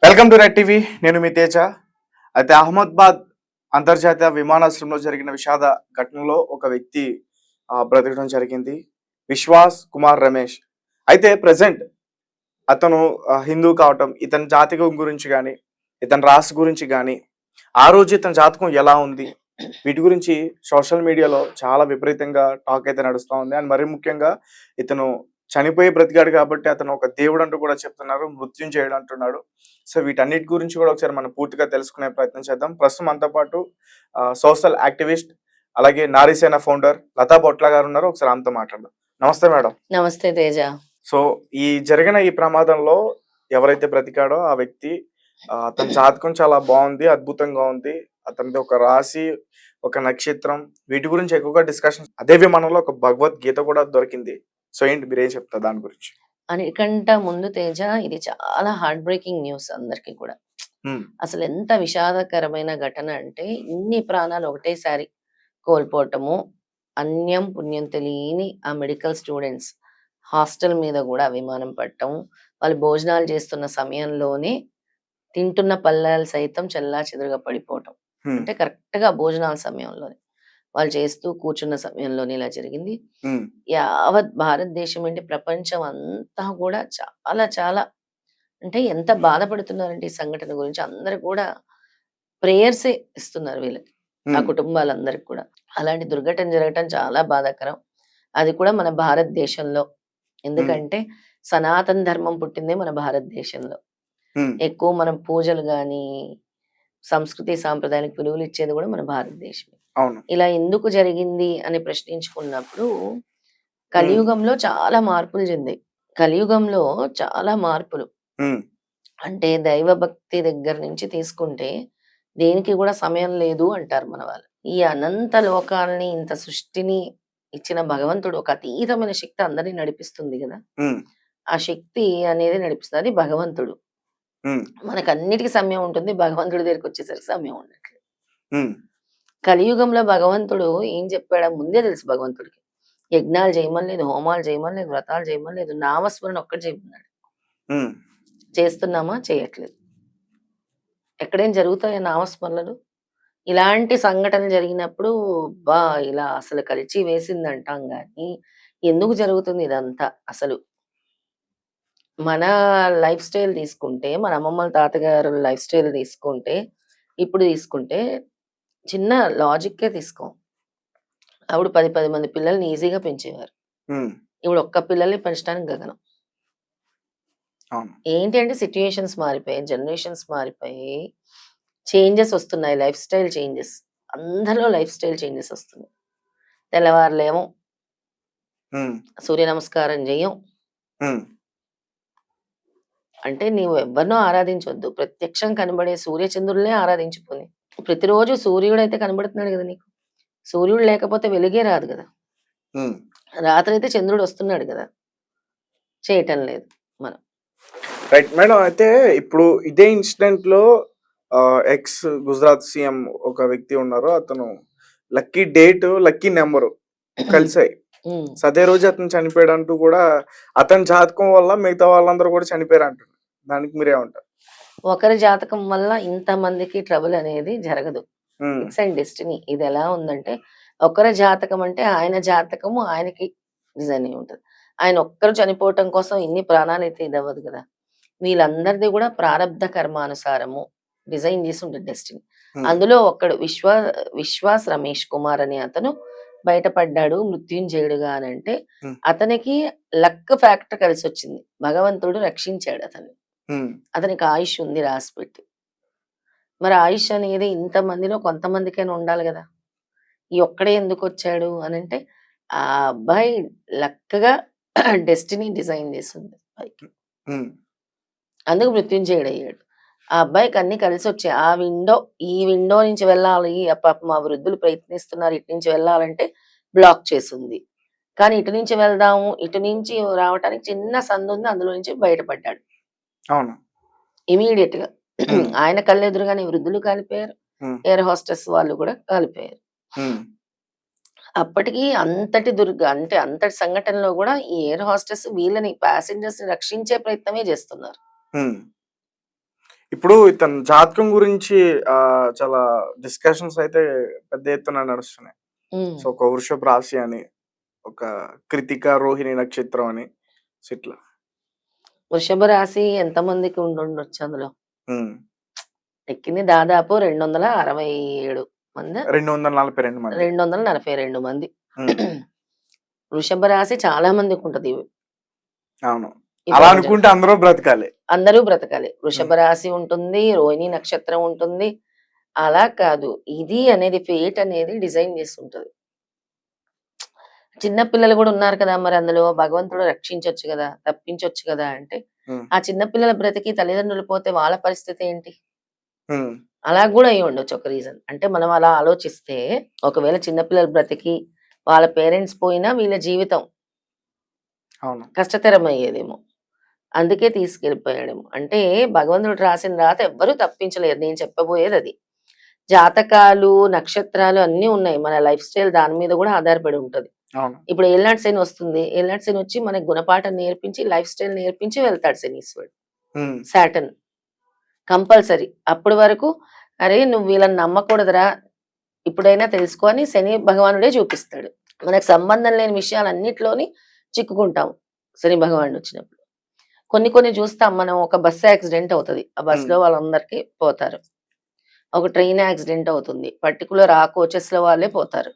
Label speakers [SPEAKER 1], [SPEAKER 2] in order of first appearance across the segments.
[SPEAKER 1] Welcome to red TV. నేను మీ తేజ. అయితే అహ్మదాబాద్ అంతర్జాతీయ విమానాశ్రయంలో జరిగిన విషాద ఘటనలో ఒక వ్యక్తి బ్రతకడం జరిగింది. విశ్వాస్ కుమార్ రమేష్. అయితే ప్రజెంట్ అతను హిందూ కావటం, ఇతని జాతకం గురించి కానీ, ఇతని రాశి గురించి కానీ, ఆ రోజు ఇతని జాతకం ఎలా ఉంది, వీటి గురించి సోషల్ మీడియాలో చాలా విపరీతంగా టాక్ అయితే నడుస్తూ ఉంది. అండ్ మరీ ముఖ్యంగా ఇతను చనిపోయి బ్రతికాడు కాబట్టి అతను ఒక దేవుడు అంటూ కూడా చెప్తున్నారు, మృత్యుంజయుడు అంటున్నాడు. సో వీటన్నిటి గురించి కూడా ఒకసారి మనం పూర్తిగా తెలుసుకునే ప్రయత్నం చేద్దాం. ప్రస్తుతం మనతో పాటు సోషల్ యాక్టివిస్ట్, అలాగే నారీసేన ఫౌండర్ లతా బొట్ల గారు ఉన్నారు. ఒకసారి ఆమెతో మాట్లాడదాం. నమస్తే మేడం.
[SPEAKER 2] నమస్తే తేజ.
[SPEAKER 1] సో జరిగిన ఈ ప్రమాదంలో ఎవరైతే బ్రతికాడో ఆ వ్యక్తి, అతని జాతకం చాలా బాగుంది, అద్భుతంగా ఉంది. అతనిది ఒక రాశి, ఒక నక్షత్రం, వీటి గురించి ఎక్కువగా డిస్కషన్. అదే విమానంలో ఒక భగవద్గీత కూడా దొరికింది. సో ఏంటి మీరేం చెప్తారు దాని గురించి?
[SPEAKER 2] అన్నిటికంట ముందు తేజ, ఇది చాలా హార్ట్ బ్రేకింగ్ న్యూస్ అందరికి కూడా. అసలు ఎంత విషాదకరమైన ఘటన అంటే, ఇన్ని ప్రాణాలు ఒకటేసారి కోల్పోవటము, అన్యం పుణ్యం తెలియని ఆ మెడికల్ స్టూడెంట్స్ హాస్టల్ మీద కూడా విమానం పడటం, వాళ్ళు భోజనాలు చేస్తున్న సమయంలోనే తింటున్న పళ్ళాలు సైతం చెల్లా చెదురుగా పడిపోవటం. అంటే కరెక్ట్ గా భోజనాల సమయంలోనే వాళ్ళు చేస్తూ కూర్చున్న సమయంలోనే ఇలా జరిగింది. యావత్ భారతదేశం ఏంటి, ప్రపంచం అంతా కూడా చాలా చాలా అంటే ఎంత బాధపడుతున్నారంటే ఈ సంఘటన గురించి. అందరు కూడా ప్రేయర్సే ఇస్తున్నారు వీళ్ళకి, ఆ కుటుంబాలందరికి కూడా. అలాంటి దుర్ఘటన జరగటం చాలా బాధాకరం. అది కూడా మన భారతదేశంలో. ఎందుకంటే సనాతన ధర్మం పుట్టిందే మన భారతదేశంలో. ఎక్కువ మనం పూజలు గాని, సంస్కృతి సాంప్రదాయానికి విలువలు ఇచ్చేది కూడా మన భారతదేశం.
[SPEAKER 1] అవును.
[SPEAKER 2] ఇలా ఎందుకు జరిగింది అని ప్రశ్నించుకున్నప్పుడు, కలియుగంలో చాలా మార్పులు చెందాయి. కలియుగంలో చాలా మార్పులు. అంటే దైవ భక్తి దగ్గర నుంచి తీసుకుంటే దేనికి కూడా సమయం లేదు అంటారు మన వాళ్ళు. ఈ అనంత లోకాల్ని, ఇంత సృష్టిని ఇచ్చిన భగవంతుడు, ఒక అతీతమైన శక్తి అందరినీ నడిపిస్తుంది కదా. ఆ శక్తి అనేది నడిపిస్తుంది, అది భగవంతుడు. మనకన్నిటికీ సమయం ఉంటుంది, భగవంతుడి దగ్గరికి వచ్చేసరికి సమయం ఉండట్లేదు. కలియుగంలో భగవంతుడు ఏం చెప్పాడో ముందే తెలుసు భగవంతుడికి. యజ్ఞాలు చేయమని లేదు, హోమాలు చేయమని లేదు, వ్రతాలు చేయమని లేదు, నామస్మరణ ఒక్కటి చేయమన్నాడు. చేస్తున్నామా? చేయట్లేదు. ఎక్కడేం జరుగుతాయా నామస్మరణలు? ఇలాంటి సంఘటనలు జరిగినప్పుడు బా ఇలా అసలు కలిచి వేసింది అంటాం గాని, ఎందుకు జరుగుతుంది ఇదంతా అసలు? మన లైఫ్ స్టైల్ తీసుకుంటే, మన అమ్మమ్మల తాతగారు లైఫ్ స్టైల్ తీసుకుంటే, ఇప్పుడు తీసుకుంటే, చిన్న లాజిక్కే తీసుకో. అప్పుడు 10 మంది పిల్లల్ని ఈజీగా పెంచేవారు. ఇప్పుడు ఒక్క పిల్లల్ని పెంచడానికి గగనం. ఏంటి అంటే సిట్యుయేషన్స్ మారిపోయాయి, జనరేషన్స్ మారిపోయాయి, చేంజెస్ వస్తున్నాయి, లైఫ్ స్టైల్ చేంజెస్. అందరిలో లైఫ్ స్టైల్ చేంజెస్ వస్తున్నాయి. తెల్లవారులేమో సూర్య నమస్కారం చెయ్యం. అంటే నీవు ఎవరినో ఆరాధించొద్దు, ప్రత్యక్షం కనబడే సూర్యచంద్రులనే ఆరాధించుకొని. ప్రతిరోజు సూర్యుడు అయితే కనబడుతున్నాడు కదా నీకు. సూర్యుడు లేకపోతే వెలుగే రాదు కదా. రాత్రి అయితే చంద్రుడు వస్తున్నాడు కదా. చేయటం లేదు మనం.
[SPEAKER 1] Right madam. అయితే ఇప్పుడు ఇదే ఇన్సిడెంట్ లో ఎక్స్ గుజరాత్ సీఎం ఒక వ్యక్తి ఉన్నారు. అతను లక్కీ డేట్, లక్కీ నెంబరు కలిసాయి. అదే రోజు అతను చనిపోయాడు అంటూ కూడా, అతని జాతకం వల్ల మిగతా వాళ్ళందరూ కూడా చనిపోయారు అంటారు. దానికి మీరేమంటారు?
[SPEAKER 2] ఒకరి జాతకం వల్ల ఇంత మందికి ట్రబుల్ అనేది జరగదు. It's and destiny. ఇది ఎలా ఉందంటే, ఒకరి జాతకం అంటే ఆయన జాతకము ఆయనకి డిజైన్ అయి ఉంటుంది. ఆయన ఒక్కరు చనిపోవటం కోసం ఇన్ని ప్రాణాలు అయితే ఇదవ్వదు కదా. వీళ్ళందరిది కూడా ప్రారబ్ధ కర్మానుసారము డిజైన్ చేసి ఉంటుంది డెస్టినీ. అందులో ఒక్కడు విశ్వాస్ రమేష్ కుమార్ అనే అతను బయటపడ్డాడు మృత్యుంజయుడుగా అని అంటే, అతనికి లక్ ఫ్యాక్టర్ కలిసి వచ్చింది. భగవంతుడు రక్షించాడు అతన్ని. అతనికి ఆయుష్ ఉంది రాసిపెట్టి. మరి ఆయుష్ అనేది ఇంతమందిలో కొంతమందికైనా ఉండాలి కదా. ఈ ఒక్కడే ఎందుకు వచ్చాడు అని అంటే, ఆ అబ్బాయి లక్కగా డెస్టినీ డిజైన్ చేసింది పైకి. అందుకు మృత్యుంజయుడు అయ్యాడు. ఆ అబ్బాయికి అన్ని కలిసి వచ్చాయి. ఈ విండో నుంచి వెళ్ళాలి, పాపం మా వృద్ధులు ప్రయత్నిస్తున్నారు, ఇటు నుంచి వెళ్ళాలంటే బ్లాక్ చేసింది. కానీ ఇటు నుంచి వెళ్దాము, ఇటు నుంచి రావటానికి చిన్న సందు ఉంది, అందులో నుంచి బయటపడ్డాడు.
[SPEAKER 1] అవును.
[SPEAKER 2] ఇమీడియట్ గా ఆయన కళ్ళెదురుగానే వృద్ధులు కాలిపోయారు, ఎయిర్ హోస్టెస్ వాళ్ళు కూడా కాలిపోయారు. అప్పటికి అంతటి సంఘటనలో కూడా ఈ ఎయిర్ హోస్టెస్ వీళ్ళని, ప్యాసింజర్స్ ని రక్షించే ప్రయత్నమే చేస్తున్నారు.
[SPEAKER 1] ఇప్పుడు ఇతని జాతకం గురించి చాలా డిస్కషన్స్ అయితే పెద్ద ఎత్తున నడుస్తున్నాయి. సో, ఒక వృషభ రాశి అని, ఒక కృతిక, రోహిణి నక్షత్రం అని. సో, ఇట్లా.
[SPEAKER 2] వృషభ రాశి ఎంతమందికి ఉండుండొచ్చు అందులో?
[SPEAKER 1] హ్మ్.
[SPEAKER 2] ఎక్కింది దాదాపు 267 మందా?
[SPEAKER 1] 242 మంది.
[SPEAKER 2] 242 మంది.
[SPEAKER 1] హ్మ్.
[SPEAKER 2] వృషభ రాశి చాలా మందికుంటది.
[SPEAKER 1] అవును.
[SPEAKER 2] ఈ
[SPEAKER 1] అలా
[SPEAKER 2] ప్రపంచంలో.
[SPEAKER 1] అనుకుంటే అందరూ బ్రతకాలి.
[SPEAKER 2] అందరూ బ్రతకాలి. వృషభ
[SPEAKER 1] హ్మ్.
[SPEAKER 2] రాశి ఉంటుంది, రోహిణి నక్షత్రం ఉంటుంది. అలా కాదు. ఇది అనేది ఫేట్ అనేది డిజైన్ చేసుంటది. చిన్న పిల్లలు గూడా ఉన్నారు కదా! మరి అందులో భగవంతుడు రక్షించొచ్చు గదా! తప్పించొచ్చు గదా! అంటే,
[SPEAKER 1] హ్మ్.
[SPEAKER 2] ఆ చిన్న పిల్లల బ్రతికి తల్లిదండ్రులు పోతే వాళ్ళ పరిస్థితి ఏంటి?
[SPEAKER 1] హ్మ్.
[SPEAKER 2] అలా గూడా అయ్యుండొచ్చు ఒక రీజన్. అంటే మనం అలా ఆలోచిస్తే, ఒకవేళ చిన్న పిల్లలు బ్రతికి వాళ్ళ పేరెంట్స్ పోయినా వీళ్ళ జీవితం
[SPEAKER 1] అవును.
[SPEAKER 2] కష్టతరమయ్యేదేమో. అందుకే తీసుకెళ్ళిపోయాడేమో. అంటే భగవంతుడు రాసిన రాత ఎవ్వరు తప్పించలేరు. నేను చెప్పబోయేదది. జాతకాలు, నక్షత్రాలు అన్నీ ఉన్నాయి. మన లైఫ్ స్టైల్ దాని మీద గూడా ఆధారపడి ఉంటది.
[SPEAKER 1] అవును.
[SPEAKER 2] ఇప్పుడు ఏలినాటి శని వస్తుంది. ఏలినాటి శని వచ్చి మనకి గుణపాఠం నేర్పించి, లైఫ్ స్టైల్ నేర్పించి వెళ్తాడు శనీశ్వరుడు.
[SPEAKER 1] హ్మ్.
[SPEAKER 2] Saturn compulsory. అప్పటి వరకు అరే! నువ్వు వీళ్ళని నమ్మకూడదురా! ఇప్పుడైనా తెలుసుకో అని శని భగవానుడే చూపిస్తాడు. మనకు సంబంధం లేని విషయాలన్నిట్లోని చిక్కుకుంటాం శని భగవానుడొచ్చినప్పుడు. కొన్ని కొన్ని చూస్తాం మనం. ఒక బస్సు యాక్సిడెంట్ అవుతది. ఆ
[SPEAKER 1] హ్మ్.
[SPEAKER 2] బస్సులో వాళ్ళందరికీ పోతారు. ఒక ట్రైన్ యాక్సిడెంట్ అవుతుంది. పర్టిక్యులర్ ఆ కోచెస్‌లో వాళ్ళే పోతారు.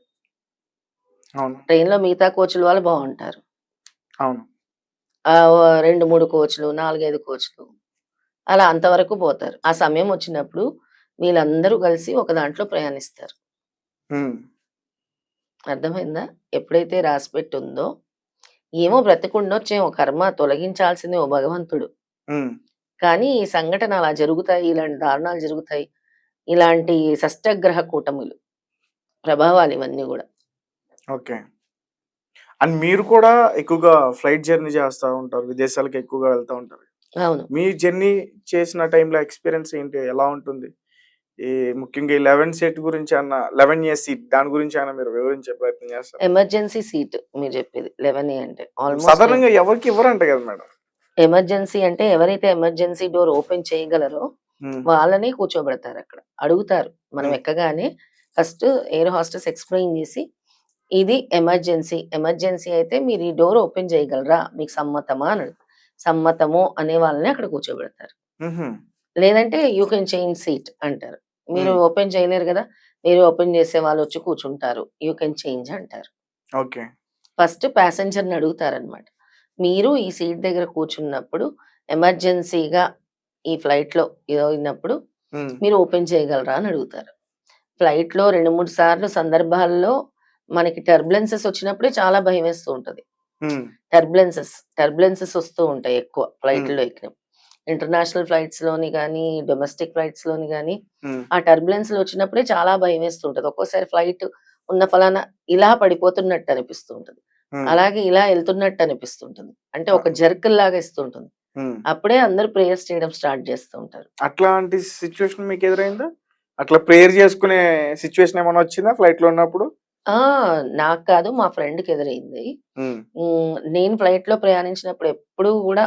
[SPEAKER 1] అవును.
[SPEAKER 2] ట్రైన్‌లో మిగతా కోచ్‌ల వాళ్ళు బావుంటారు.
[SPEAKER 1] అవును.
[SPEAKER 2] 2, 3 కోచ్‌లు, 4, 5 కోచ్‌లు అలా అంతవరకు పోతారు. ఆ సమయం వచ్చినప్పుడు వీళ్ళందరూ కలిసి ఒక దాంట్లో ప్రయాణిస్తారు.
[SPEAKER 1] హ్మ్.
[SPEAKER 2] అర్థమైందా? ఎప్పుడైతే రాసిపెట్టుందో ఏమో బ్రతికుండొచ్చేమో కర్మ తొలగించాల్సిందే ఓ భగవంతుడు.
[SPEAKER 1] హ్మ్.
[SPEAKER 2] కానీ ఈ సంఘటన అలా జరుగుతాయి. ఇలాంటి దారుణాలు జరుగుతాయి. ఇలాంటి షష్టగ్రహ కూటములు ప్రభావాలు ఇవన్నీ గూడా.
[SPEAKER 1] ఓకే. అండ్ మీరు కూడా ఎక్కువగా ఫ్లైట్ జర్నీ చేస్తా ఉంటారు. విదేశాలకు ఎక్కువగా వెళ్తా ఉంటారు.
[SPEAKER 2] అవును.
[SPEAKER 1] మీ జర్నీ చేసిన టైంలో ఎక్స్‌పీరియన్స్ ఏంటి? ఎలా ఉంటుంది? ఈ ముఖ్యంగా ఈ 11 సీట్ గురించి 11 ఏ సీట్ దాని గురించి మీరు వివరించే ప్రయత్నం చేస్తారా?
[SPEAKER 2] ఎమర్జెన్సీ సీట్ మీరు జెప్పేది 11 అంటే. ఆల్‌మోస్ట్
[SPEAKER 1] సాధారణంగా ఎవరికీ ఇవ్వరంట కదా మేడం.
[SPEAKER 2] ఎమర్జెన్సీ అంటే ఎవరైతే ఎమర్జెన్సీ డోర్ ఓపెన్ చేయగలరో
[SPEAKER 1] హ్మ్.
[SPEAKER 2] వాళ్ళని కూర్చోబెడతారక్కడ. అడుగుతారు. మనం
[SPEAKER 1] హ్మ్.
[SPEAKER 2] ఎక్కగానే ఫస్ట్ ఎయిర్ హోస్టెస్ ఎక్స్‌ప్లెయిన్ జేసి, ఇది ఎమర్జెన్సీ. ఎమర్జెన్సీ అయితే మీరు ఈ డోర్ ఓపెన్ చేయగలరా? మీకు సమ్మతమా? అని అడుగుతారు. సమ్మతము అనే వాళ్ళని అక్కడ కూర్చోబెడతారు.
[SPEAKER 1] హుహు.
[SPEAKER 2] లేదంటే యూ కెన్ చేంజ్ సీట్ అంటారు. మీరు
[SPEAKER 1] హ్మ్.
[SPEAKER 2] ఓపెన్ చేయలేరు గదా! మీరు ఓపెన్ చేసే వాళ్ళొచ్చి కూర్చుంటారు. యూ కెన్ చేంజ్ అంటారు.
[SPEAKER 1] ఓకే.
[SPEAKER 2] ఫస్ట్ ప్యాసింజర్‌ని అడుగుతారనమాట. మీరు ఈ సీట్ దగ్గర కూర్చున్నప్పుడు ఎమర్జెన్సీగా ఈ ఫ్లైట్‌లో ఏదో అయినప్పుడు
[SPEAKER 1] హ్మ్.
[SPEAKER 2] మీరు ఓపెన్ చేయగలరా అని అడుగుతారు. ఫ్లైట్‌లో 2, 3 సార్లు సందర్భాల్లో మనకి టర్బులెన్సెస్ వచ్చినప్పుడే చాలా భయమేస్తూ ఉంటది.
[SPEAKER 1] హ్మ్.
[SPEAKER 2] టర్బులెన్సెస్ వస్తూ ఉంటాయి ఎక్కువ
[SPEAKER 1] హ్మ్.
[SPEAKER 2] ఫ్లైట్‌లో ఎక్కినప్పుడు. ఇంటర్నేషనల్ ఫ్లైట్స్‌లోని గానీ, డొమెస్టిక్ ఫ్లైట్స్‌లోని గానీ,
[SPEAKER 1] హ్మ్.
[SPEAKER 2] ఆ టర్బులెన్స్‌లు వచ్చినప్పుడే చాలా భయమేస్తూ ఉంటది. ఒక్కోసారి ఫ్లైట్ ఉన్న ఫలానా ఇలా పడిపోతున్నట్టు అనిపిస్తూ ఉంటది.
[SPEAKER 1] హ్మ్.
[SPEAKER 2] అలాగే ఇలా ఎళ్తున్నట్టు అనిపిస్తుంటుంది. అంటే
[SPEAKER 1] ఆ!
[SPEAKER 2] ఒక జర్క్‌లాగా ఇస్తూ ఉంటుంది.
[SPEAKER 1] హ్మ్.
[SPEAKER 2] అప్పుడే అందరూ ప్రేయర్స్ చేయడం స్టార్ట్ చేస్తూ ఉంటారు.
[SPEAKER 1] అట్లాంటి సిట్యుయేషన్ మీకు ఎదురైందా? అట్లా ప్రేయర్ చేసుకునే సిట్యుయేషన్ ఏమన్నా వచ్చిందా ఫ్లైట్‌లో ఉన్నప్పుడు?
[SPEAKER 2] ఆ! నాకు కాదు మా ఫ్రెండ్‌కి ఎదురైంది.
[SPEAKER 1] హ్మ్.
[SPEAKER 2] నేను ఫ్లైట్‌లో ప్రయాణించినప్పుడు ఎప్పుడూ గూడా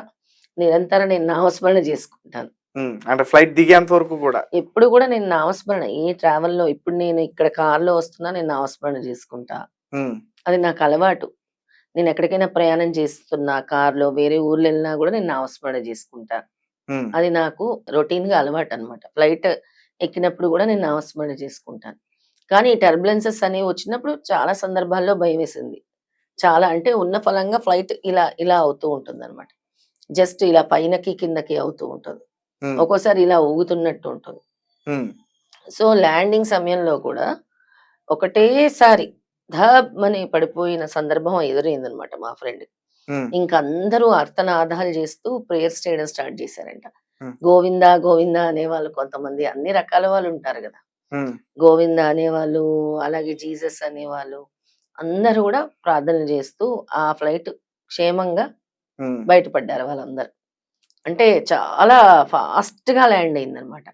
[SPEAKER 2] నిరంతరం నేను నామస్మరణ చేసుకుంటాను.
[SPEAKER 1] హ్మ్. అంటే ఫ్లైట్ దిగేంత వరకు కూడా.
[SPEAKER 2] ఎప్పుడు గూడా నేను నామస్మరణ ఏ ట్రావెల్‌లో ఇప్పుడు నేను ఇక్కడ కార్‌లో వస్తున్నా నేను నామస్మరణ చేసుకుంటా.
[SPEAKER 1] హ్మ్.
[SPEAKER 2] అది నాకు అలవాటు. నేను ఎక్కడికైనా ప్రయాణం చేస్తున్నా కార్‌లో వేరే ఊర్లెళ్ళినా గూడా నేను నామస్మరణ చేసుకుంటా.
[SPEAKER 1] హ్మ్.
[SPEAKER 2] అది నాకు రొటీన్‌గా అలవాటనమాట. ఫ్లైట్ ఎక్కినప్పుడు గూడా నేను నామస్మరణ చేసుకుంటాను. కానీ ఈ టర్బులెన్సెస్ అనేవి వచ్చినప్పుడు చాలా సందర్భాల్లో భయమేసింది. చాలా అంటే ఉన్న ఫలంగా ఫ్లైట్ ఇలా, ఇలా అవుతూ ఉంటుందనమాట. జస్ట్ ఇలా పైనకి, కిందకి అవుతూ ఉంటది.
[SPEAKER 1] హ్మ్.
[SPEAKER 2] ఒక్కోసారి ఇలా ఊగుతున్నట్టు ఉంటుంది.
[SPEAKER 1] హ్మ్.
[SPEAKER 2] సో, ల్యాండింగ్ సమయంలో కూడా ఒకటేసారి ధబ్ పడిపోయిన సందర్భం ఎదురైందనమాట మా ఫ్రెండ్‌కి.
[SPEAKER 1] హ్మ్.
[SPEAKER 2] ఇంక అందరూ ఆర్తనాదాలు చేస్తూ ప్రేయర్స్ చేయడం స్టార్ట్ చేశారంట.
[SPEAKER 1] హ్మ్.
[SPEAKER 2] గోవిందా, గోవిందా అనేవాళ్ళు కొంతమంది అన్ని రకాల వాళ్ళుంటారు గదా!
[SPEAKER 1] హ్మ్.
[SPEAKER 2] గోవింద అనేవాళ్ళు, అలాగే జీసస్ అనేవాళ్ళు, అందరూ గూడా ప్రార్థనలు జేస్తూ ఆ ఫ్లైట్ క్షేమంగా
[SPEAKER 1] హ్మ్.
[SPEAKER 2] బయటపడ్డారు వాళ్ళందరూ. అంటే చాలా ఫాస్ట్‌గా ల్యాండ్ అయిందనమాట.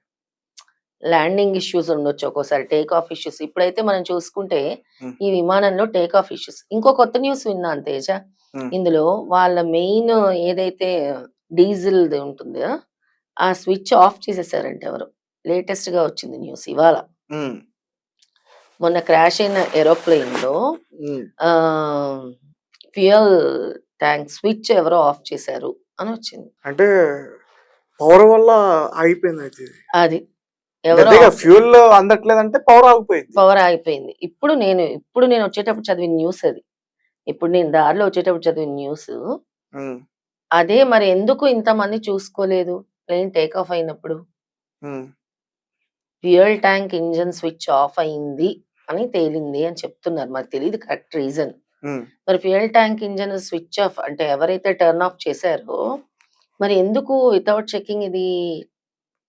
[SPEAKER 2] ల్యాండింగ్ ఇష్యూస్ ఉండొచ్చు ఒక్కోసారి. Take off issues. ఇప్పుడైతే మనం చూసుకుంటే
[SPEAKER 1] హ్మ్.
[SPEAKER 2] ఈ విమానంలో టేక్ ఆఫ్ ఇష్యూస్. ఇంకో కొత్త న్యూస్ విన్నాను తేజ.
[SPEAKER 1] హ్మ్.
[SPEAKER 2] ఇందులో వాళ్ళ మెయిన్ ఏదైతే డీజిల్‌ది ఉంటుందో ఆ స్విచ్ ఆఫ్ చేసేసారంట ఎవరు. లేటెస్ట్ గా వచ్చింది న్యూస్ ఇవాళ.
[SPEAKER 1] ఉమ్,
[SPEAKER 2] మొన్న క్రాష్ అయిన ఏరోప్లేన్ లో
[SPEAKER 1] ఉమ్.
[SPEAKER 2] ఫ్యూయల్ ట్యాంక్ స్విచ్ ఎవరో ఆఫ్ చేశారు అని వచ్చింది.
[SPEAKER 1] అంటే పవర్ వల్ల ఆగిపోయింది అయితే ఇది.
[SPEAKER 2] అది ఎవరో
[SPEAKER 1] అదేగా ఫ్యూల్ అందట్లేదంటే పవర్ ఆగిపోయింది.
[SPEAKER 2] పవర్ ఆగిపోయింది. ఇప్పుడు నేను వచ్చేటప్పుడు చదివిన న్యూస్ అది. ఇప్పుడు నేను దారిలో వచ్చేటప్పుడు చదివిన న్యూస్
[SPEAKER 1] ఉమ్,
[SPEAKER 2] అదే. మరి ఎందుకు ఇంతమంది చూసుకోలేదు ప్లేన్ టేక్ ఆఫ్ అయినప్పుడు?
[SPEAKER 1] Um,
[SPEAKER 2] fuel tank engine switch off అయింది అని తేలింది అని చెప్తున్నారు. మరి తెలియదు కరెక్ట్ రీజన్.
[SPEAKER 1] ఉమ్.
[SPEAKER 2] మరి fuel tank engine switch off అంటే ఎవరైతే టర్న్ ఆఫ్ చేశారో మరి ఎందుకు వితౌట్ చెకింగ్ ఇది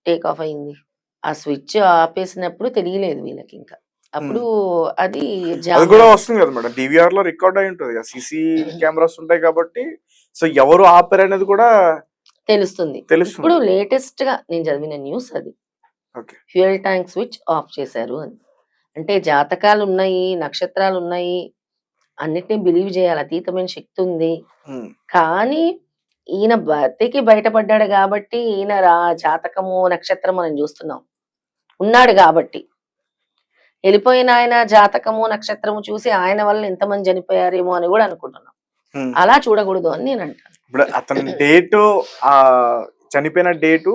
[SPEAKER 2] టేక్ ఆఫ్ అయింది? ఆ స్విచ్ ఆపేసినప్పుడు తెలియలేదు వీళ్ళకి ఇంకా. అప్పుడు అది
[SPEAKER 1] అది
[SPEAKER 2] జామ్
[SPEAKER 1] కూడా
[SPEAKER 2] అయింది.
[SPEAKER 1] వస్తుంది కదా మేడం, డివిఆర్ లో రికార్డ్ అయి ఉంటుంది కదా, సీసీ కెమెరాస్ ఉంటాయి కాబట్టి. సో ఎవరు ఆపారు అనేది కూడా
[SPEAKER 2] తెలుస్తుంది. ఇప్పుడు
[SPEAKER 1] తెలుస్తుంది.
[SPEAKER 2] లేటెస్ట్ గా నేను చదివిన న్యూస్ అది.
[SPEAKER 1] Okay.
[SPEAKER 2] Fuel tank switch off చేశారు అని. అంటే జాతకాలు ఉన్నాయి, నక్షత్రాలు ఉన్నాయి, అన్నిటిని బిలీవ్ చేయాలి. అతీతమైన శక్తి ఉంది.
[SPEAKER 1] ఉమ్,
[SPEAKER 2] కానీ ఈయన బతికి బయటపడ్డాడు కాబట్టి ఈయన జాతకము నక్షత్రం మనం చూస్తున్నాం. ఉన్నాడు కాబట్టి. వెళ్ళిపోయిన ఆయన జాతకము నక్షత్రము చూసి ఆయన వల్ల ఎంతమంది చనిపోయారేమో అని కూడా అనుకుంటున్నాం.
[SPEAKER 1] ఉమ్.
[SPEAKER 2] అలా చూడకూడదు అని నేను అంటాను.
[SPEAKER 1] ఇప్పుడు అతని డేటు, ఆ చనిపోయిన డేటు,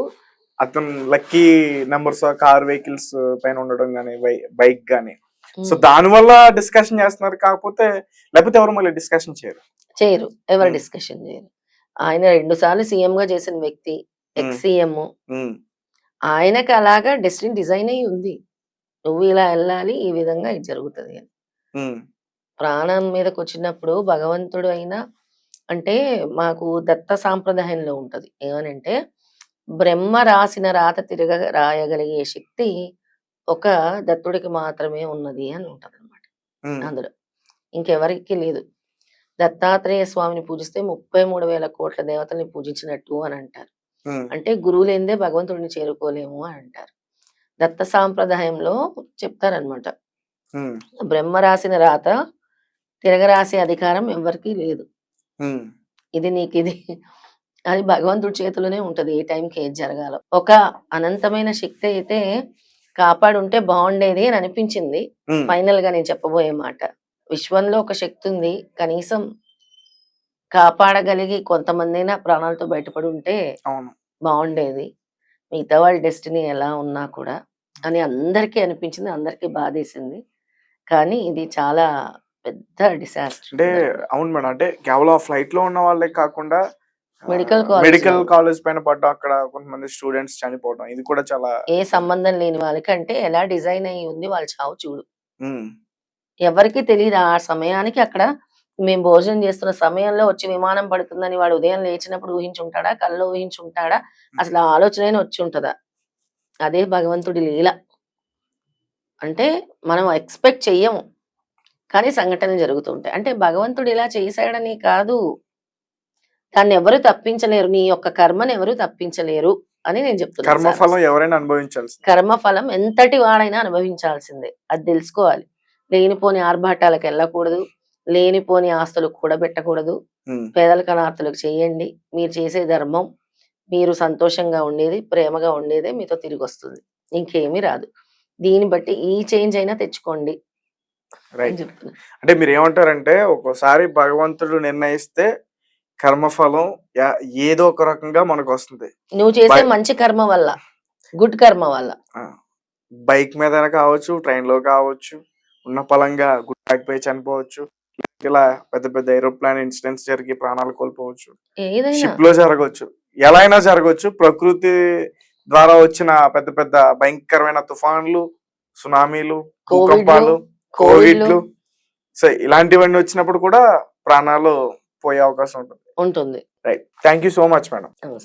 [SPEAKER 1] అతను లక్కీ నెంబర్స్ కార్ వెహికల్స్ పైన ఉండడం గానీ, బైక్ గానీ, సో దాని వల్ల డిస్కషన్ చేస్తున్నారు. లేకపోతే ఎవరు మళ్ళీ డిస్కషన్ చేయరు.
[SPEAKER 2] ఎవరు
[SPEAKER 1] ఉమ్.
[SPEAKER 2] డిస్కషన్ చేయరు. ఆయన 2 సార్లు సీఎం గా చేసిన వ్యక్తి, ఎక్స్ సీఎం.
[SPEAKER 1] ఉమ్,
[SPEAKER 2] ఆయనకి అలాగా డెస్టినీ డిజైన్ అయ్యి ఉంది. నువ్వు ఇలా వెళ్ళాలి, ఈ విధంగా ఇది జరుగుతుంది అని.
[SPEAKER 1] ఉమ్,
[SPEAKER 2] ప్రాణం మీదకి వచ్చినప్పుడు భగవంతుడు అయినా అంటే మాకు దత్త సాంప్రదాయంలో ఉంటది. ఏమనంటే బ్రహ్మ రాసిన రాత రాయగలిగే శక్తి ఒక దత్తుడికి మాత్రమే ఉన్నది అని ఉంటది అనమాట
[SPEAKER 1] ఉమ్,
[SPEAKER 2] అందులో. ఇంకెవరికి లేదు. దత్తాత్రేయ స్వామిని పూజిస్తే 33,000 కోట్ల దేవతల్ని పూజించినట్టు అని అంటారు.
[SPEAKER 1] ఉమ్,
[SPEAKER 2] అంటే గురువు లేనిదే భగవంతుడిని చేరుకోలేము అని అంటారు. దత్త సాంప్రదాయంలో చెప్తారనమాట.
[SPEAKER 1] ఉమ్,
[SPEAKER 2] బ్రహ్మ రాసిన రాత తిరగరాసే అధికారం ఎవరికీ లేదు.
[SPEAKER 1] ఉమ్,
[SPEAKER 2] నీకిది అది భగవంతుడి చేతిలోనే ఉంటది. ఏ టైంకి ఏది జరగాలో. ఒక అనంతమైన శక్తి అయితే కాపాడుంటే బాగుండేది అని అనిపించింది.
[SPEAKER 1] ఉమ్.
[SPEAKER 2] ఫైనల్ గా నేను చెప్పబోయే మాట. విశ్వంలో ఒక శక్తి ఉంది. కనీసం కాపాడగలిగి కొంతమందైనా ప్రాణాలతో బయటపడి ఉంటే
[SPEAKER 1] అవును.
[SPEAKER 2] బాగుండేది. మిగతా వాళ్ళ డెస్టినీ ఎలా ఉన్నా కూడా అని అందరికీ అనిపించింది. అందరికీ బాధేసింది. కానీ ఇది చాలా పెద్ద డిసాస్టర్.
[SPEAKER 1] అంటే అవును మేడం, అంటే కేవలం ఫ్లైట్ లో ఉన్న వాళ్ళే కాకుండా
[SPEAKER 2] మెడికల్
[SPEAKER 1] మెడికల్ కాలేజ్ పైన పడ్డా అక్కడ కొంతమంది స్టూడెంట్స్ చనిపోవడం, ఇది కూడా చాలా
[SPEAKER 2] ఏ సంబంధం లేని వాళ్ళకంటే ఎలా డిజైన్ అయ్యి ఉంది వాళ్ళ చావు చూడు.
[SPEAKER 1] ఉమ్,
[SPEAKER 2] ఎవరికి తెలియదు ఆ సమయానికి. అక్కడ మేము భోజనం చేస్తున్న సమయంలో వచ్చి విమానం పడుతుందని వాడు ఉదయం లేచినప్పుడు ఊహించుంటాడా? కల్లో ఊహించుంటాడా? అసలు ఆ ఆలోచన వచ్చి ఉంటదా? అదే భగవంతుడి లీల. అంటే మనం ఎక్స్పెక్ట్ చెయ్యము. కానీ సంఘటనలు జరుగుతూ ఉంటాయి. అంటే భగవంతుడు ఇలా చేశాడని కాదు. దాన్ని ఎవరు తప్పించలేరు. నీ యొక్క కర్మను ఎవరు తప్పించలేరు అని నేను చెప్తున్నాను.
[SPEAKER 1] కర్మఫలం ఎవరైనా అనుభవించాల్సి.
[SPEAKER 2] కర్మఫలం ఎంతటి వాడైనా అనుభవించాల్సిందే. అది తెలుసుకోవాలి. లేనిపోని ఆర్భాటాలకు వెళ్ళకూడదు. లేనిపోని ఆస్తులు కూడబెట్టకూడదు. పేదలకు అనాథులకు చేయండి. మీరు చేసే ధర్మం, మీరు సంతోషంగా ఉండేది, ప్రేమగా ఉండేదే మీతో తిరిగి వస్తుంది. ఇంకేమీ రాదు. దీన్ని బట్టి ఈ చేంజ్ అయినా తెచ్చుకోండి అని చెప్తున్నా.
[SPEAKER 1] అంటే మీరు ఏమంటారంటే ఒక్కోసారి భగవంతుడు నిర్ణయిస్తే కర్మఫలం ఏదో ఒక రకంగా మనకు వస్తుంది.
[SPEAKER 2] నువ్వు చేసే మంచి కర్మ వల్ల, గుడ్ కర్మ వల్ల.
[SPEAKER 1] బైక్ మీద కావచ్చు, ట్రైన్ లో కావచ్చు, ఉన్న పలంగా గుడ్డాకిపోయి చనిపోవచ్చు, ఇలా పెద్ద పెద్ద ఏరోప్లేన్ ఇన్సిడెంట్స్ జరిగి ప్రాణాలు కోల్పోవచ్చు, షిప్ లో జరగవచ్చు, ఎలా అయినా జరగవచ్చు. ప్రకృతి ద్వారా వచ్చిన పెద్ద పెద్ద భయంకరమైన తుఫాన్లు, సునామీలు, భూకంపాలు, కోవిడ్లు, సో ఇలాంటివన్నీ వచ్చినప్పుడు కూడా ప్రాణాలు పోయే అవకాశం ఉంటుంది.
[SPEAKER 2] ఉంటుంది.
[SPEAKER 1] Right. Thank you so much madam.